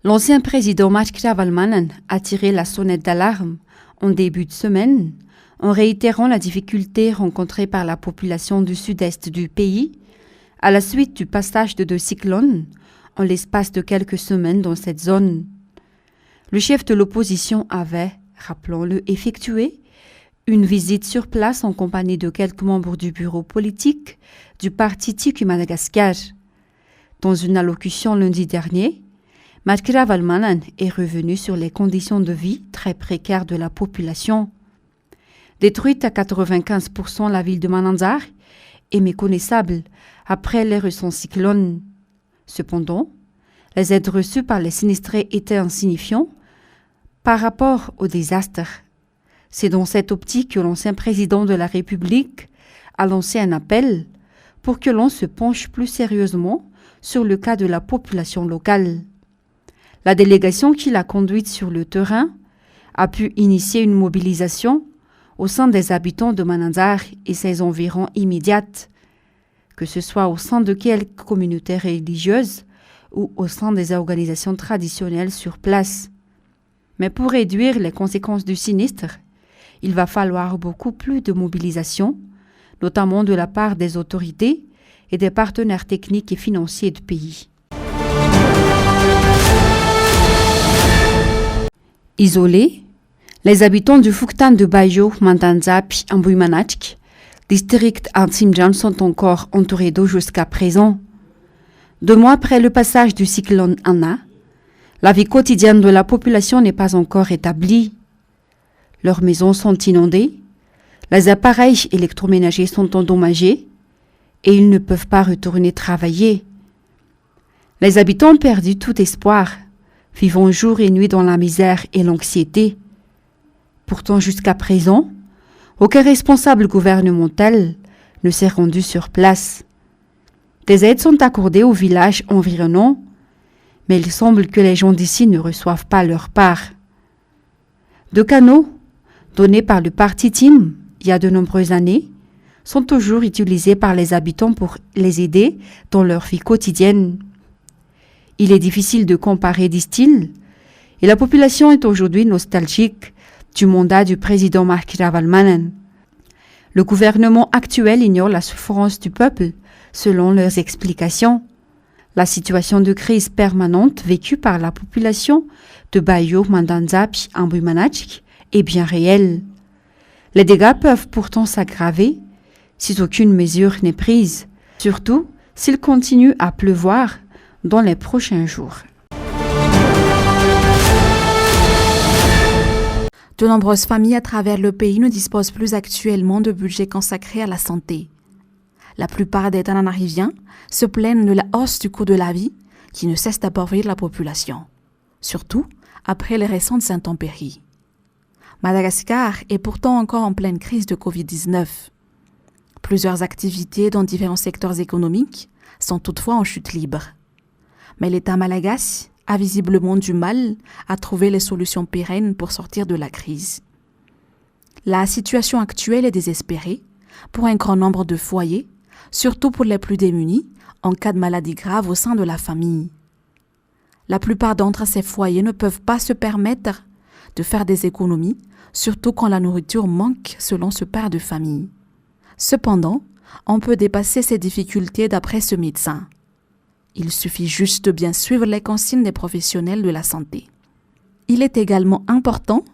L'ancien président Mark Ravalomanana a tiré la sonnette d'alarme en début de semaine en réitérant la difficulté rencontrée par la population du sud-est du pays à la suite du passage de 2 cyclones en l'espace de quelques semaines dans cette zone. Le chef de l'opposition avait, rappelons-le, effectué une visite sur place en compagnie de quelques membres du bureau politique du parti TICU Madagascar. Dans une allocution lundi dernier, Mark Ravalomanana est revenu sur les conditions de vie très précaires de la population. Détruite à 95%, la ville de Mananzar est méconnaissable après les récents cyclones. Cependant, les aides reçues par les sinistrés étaient insignifiantes par rapport au désastre. C'est dans cette optique que l'ancien président de la République a lancé un appel pour que l'on se penche plus sérieusement sur le cas de la population locale. La délégation qu'il a conduite sur le terrain a pu initier une mobilisation au sein des habitants de Mananzar et ses environs immédiates, que ce soit au sein de quelques communautés religieuses ou au sein des organisations traditionnelles sur place. Mais pour réduire les conséquences du sinistre, il va falloir beaucoup plus de mobilisation, notamment de la part des autorités et des partenaires techniques et financiers du pays. Isolés, les habitants du Fuktan de Bayo, Mandanzap, Ambuimanachk, district Antsimjan, sont encore entourés d'eau jusqu'à présent. 2 mois après le passage du cyclone Anna, la vie quotidienne de la population n'est pas encore établie. Leurs maisons sont inondées, les appareils électroménagers sont endommagés et ils ne peuvent pas retourner travailler. Les habitants ont perdu tout espoir, vivant jour et nuit dans la misère et l'anxiété. Pourtant, jusqu'à présent, aucun responsable gouvernemental ne s'est rendu sur place. Des aides sont accordées aux villages environnants, mais il semble que les gens d'ici ne reçoivent pas leur part. 2 canaux, donnés par le parti TIM il y a de nombreuses années, sont toujours utilisés par les habitants pour les aider dans leur vie quotidienne. Il est difficile de comparer, disent-ils, et la population est aujourd'hui nostalgique du mandat du président Mark Ravalomanana. Le gouvernement actuel ignore la souffrance du peuple, selon leurs explications. La situation de crise permanente vécue par la population de Bayo, Mandanzap, Ambuimanachk est bien réelle. Les dégâts peuvent pourtant s'aggraver si aucune mesure n'est prise, surtout s'il continue à pleuvoir dans les prochains jours. De nombreuses familles à travers le pays ne disposent plus actuellement de budget consacré à la santé. La plupart des Tananariviens se plaignent de la hausse du coût de la vie qui ne cesse d'appauvrir la population, surtout après les récentes intempéries. Madagascar est pourtant encore en pleine crise de Covid-19. Plusieurs activités dans différents secteurs économiques sont toutefois en chute libre. Mais l'État malagasy a visiblement du mal à trouver les solutions pérennes pour sortir de la crise. La situation actuelle est désespérée pour un grand nombre de foyers, surtout pour les plus démunis en cas de maladie grave au sein de la famille. La plupart d'entre ces foyers ne peuvent pas se permettre de faire des économies, surtout quand la nourriture manque selon ce père de famille. Cependant, on peut dépasser ces difficultés d'après ce médecin. Il suffit juste de bien suivre les consignes des professionnels de la santé. Il est également important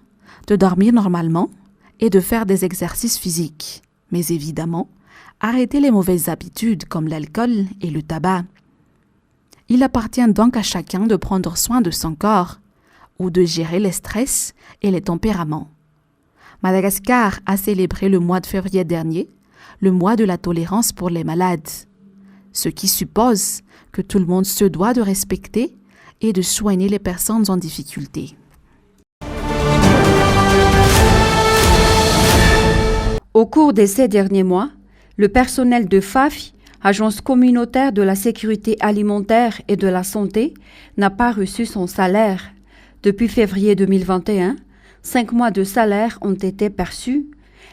de dormir normalement et de faire des exercices physiques. Mais évidemment, arrêter les mauvaises habitudes comme l'alcool et le tabac. Il appartient donc à chacun de prendre soin de son corps ou de gérer les stress et les tempéraments. Madagascar a célébré le mois de février dernier, le mois de la tolérance pour les malades, ce qui suppose que tout le monde se doit de respecter et de soigner les personnes en difficulté. Au cours de ces derniers mois, le personnel de FAFI, Agence communautaire de la sécurité alimentaire et de la santé, n'a pas reçu son salaire. Depuis février 2021, 5 mois de salaire ont été perçus.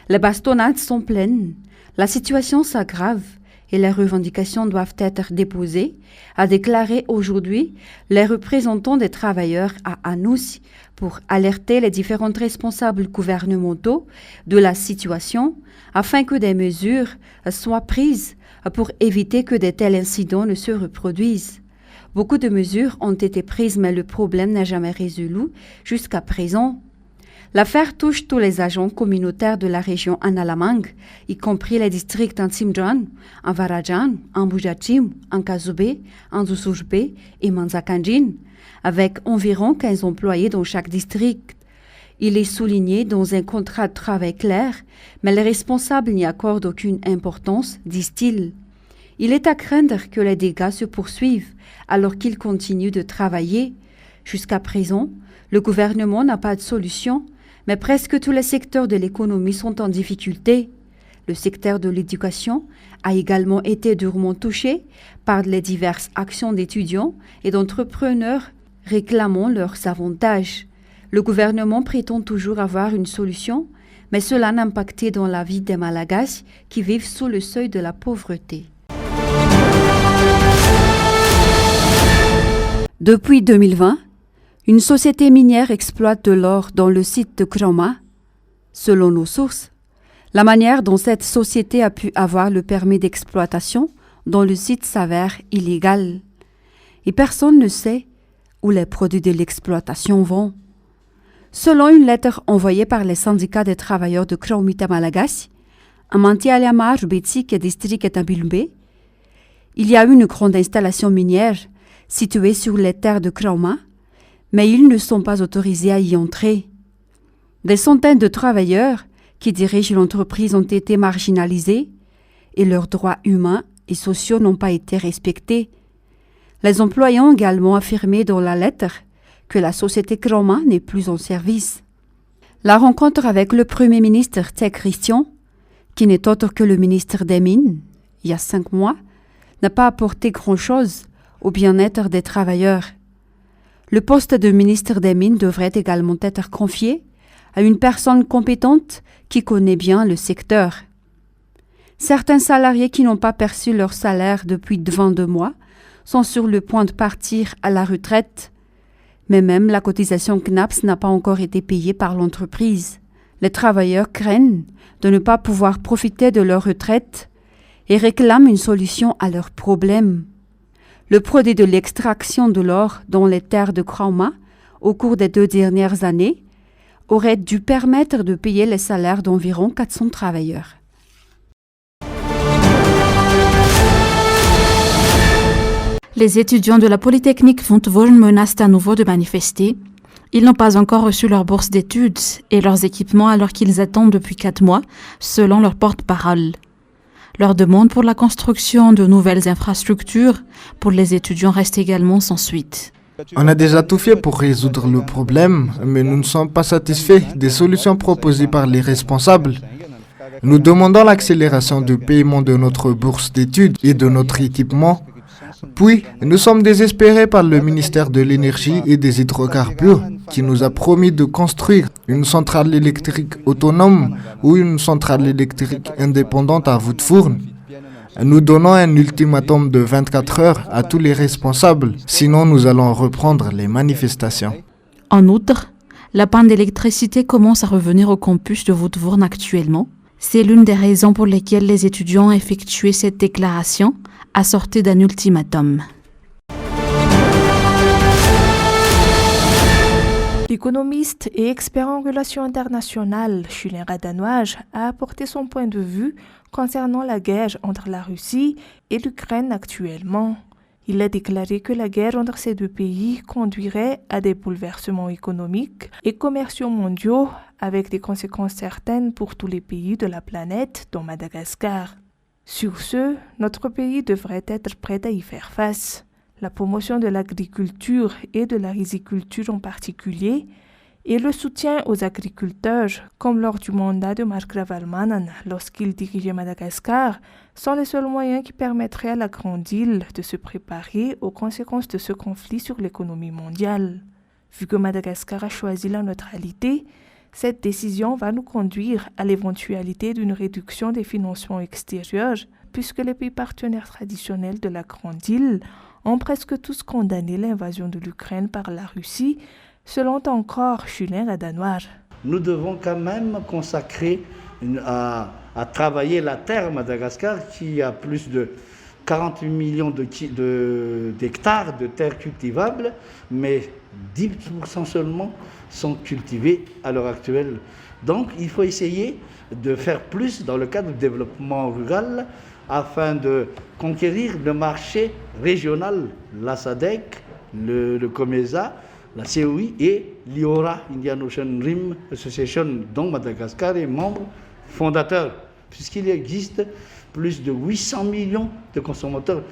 Les bastonnades sont pleines. La situation s'aggrave et les revendications doivent être déposées, a déclaré aujourd'hui les représentants des travailleurs à Anoussi pour alerter les différents responsables gouvernementaux de la situation afin que des mesures soient prises pour éviter que de tels incidents ne se reproduisent. Beaucoup de mesures ont été prises, mais le problème n'a jamais résolu jusqu'à présent. L'affaire touche tous les agents communautaires de la région Analamang, y compris les districts en Simdran, en Varajan, en Bujachim, en Kazoubé, en Dusujbe et Manzakanjin, avec environ 15 employés dans chaque district. Il est souligné dans un contrat de travail clair, mais les responsables n'y accordent aucune importance, disent-ils. Il est à craindre que les dégâts se poursuivent alors qu'ils continuent de travailler. Jusqu'à présent, le gouvernement n'a pas de solution, mais presque tous les secteurs de l'économie sont en difficulté. Le secteur de l'éducation a également été durement touché par les diverses actions d'étudiants et d'entrepreneurs réclamant leurs avantages. Le gouvernement prétend toujours avoir une solution, mais cela n'a impacté dans la vie des Malagasy qui vivent sous le seuil de la pauvreté. Depuis 2020, une société minière exploite de l'or dans le site de Kroma. Selon nos sources, la manière dont cette société a pu avoir le permis d'exploitation dans le site s'avère illégale. Et personne ne sait où les produits de l'exploitation vont. Selon une lettre envoyée par les syndicats des travailleurs de Kromita Malagasy, à Mantialiama, Rubetsik et district Tabilumbe, il y a une grande installation minière située sur les terres de Kroma, mais ils ne sont pas autorisés à y entrer. Des centaines de travailleurs qui dirigent l'entreprise ont été marginalisés et leurs droits humains et sociaux n'ont pas été respectés. Les employés ont également affirmé dans la lettre que la société Kroma n'est plus en service. La rencontre avec le Premier ministre Tek Christian, qui n'est autre que le ministre des Mines, il y a 5 mois, n'a pas apporté grand-chose au bien-être des travailleurs. Le poste de ministre des Mines devrait également être confié à une personne compétente qui connaît bien le secteur. Certains salariés qui n'ont pas perçu leur salaire depuis 22 mois sont sur le point de partir à la retraite, mais même la cotisation CNAPS n'a pas encore été payée par l'entreprise. Les travailleurs craignent de ne pas pouvoir profiter de leur retraite et réclament une solution à leurs problèmes. Le produit de l'extraction de l'or dans les terres de Kroma au cours des 2 dernières années aurait dû permettre de payer les salaires d'environ 400 travailleurs. Les étudiants de la Polytechnique Fontevaux menacent à nouveau de manifester. Ils n'ont pas encore reçu leur bourse d'études et leurs équipements alors qu'ils attendent depuis 4 mois, selon leur porte-parole. Leur demande pour la construction de nouvelles infrastructures pour les étudiants reste également sans suite. On a déjà tout fait pour résoudre le problème, mais nous ne sommes pas satisfaits des solutions proposées par les responsables. Nous demandons l'accélération du paiement de notre bourse d'études et de notre équipement. Puis, nous sommes désespérés par le ministère de l'Énergie et des Hydrocarbures qui nous a promis de construire une centrale électrique autonome ou une centrale électrique indépendante à Voutfourne. Nous donnons un ultimatum de 24 heures à tous les responsables, sinon nous allons reprendre les manifestations. En outre, la panne d'électricité commence à revenir au campus de Voutfourne actuellement. C'est l'une des raisons pour lesquelles les étudiants ont effectué cette déclaration, assortie d'un ultimatum. L'économiste et expert en relations internationales Julien Radanoij a apporté son point de vue concernant la guerre entre la Russie et l'Ukraine actuellement. Il a déclaré que la guerre entre ces 2 pays conduirait à des bouleversements économiques et commerciaux mondiaux avec des conséquences certaines pour tous les pays de la planète, dont Madagascar. Sur ce, notre pays devrait être prêt à y faire face. La promotion de l'agriculture et de la riziculture en particulier, et le soutien aux agriculteurs, comme lors du mandat de Mark Ravalomanan lorsqu'il dirigeait Madagascar, sont les seuls moyens qui permettraient à la grande île de se préparer aux conséquences de ce conflit sur l'économie mondiale. Vu que Madagascar a choisi la neutralité, Cette décision va nous conduire à l'éventualité d'une réduction des financements extérieurs, puisque les pays partenaires traditionnels de la Grande Île ont presque tous condamné l'invasion de l'Ukraine par la Russie, selon encore Julien Radanoir. Nous devons quand même consacrer à travailler la terre à Madagascar, qui a plus de 48 millions d'hectares de terres cultivables, mais 10% seulement sont cultivés à l'heure actuelle. Donc il faut essayer de faire plus dans le cadre du développement rural afin de conquérir le marché régional, la SADC, le COMESA, la COI et l'IORA, Indian Ocean Rim Association, dont Madagascar est membre fondateur, puisqu'il existe plus de 800 millions de consommateurs.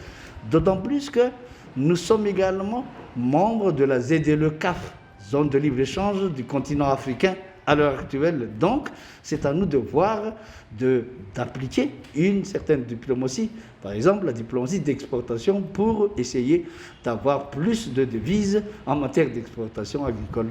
D'autant plus que nous sommes également membres de la ZLE-CAF, zone de libre-échange du continent africain à l'heure actuelle. Donc, c'est à nous de voir, d'appliquer une certaine diplomatie, par exemple la diplomatie d'exportation, pour essayer d'avoir plus de devises en matière d'exportation agricole.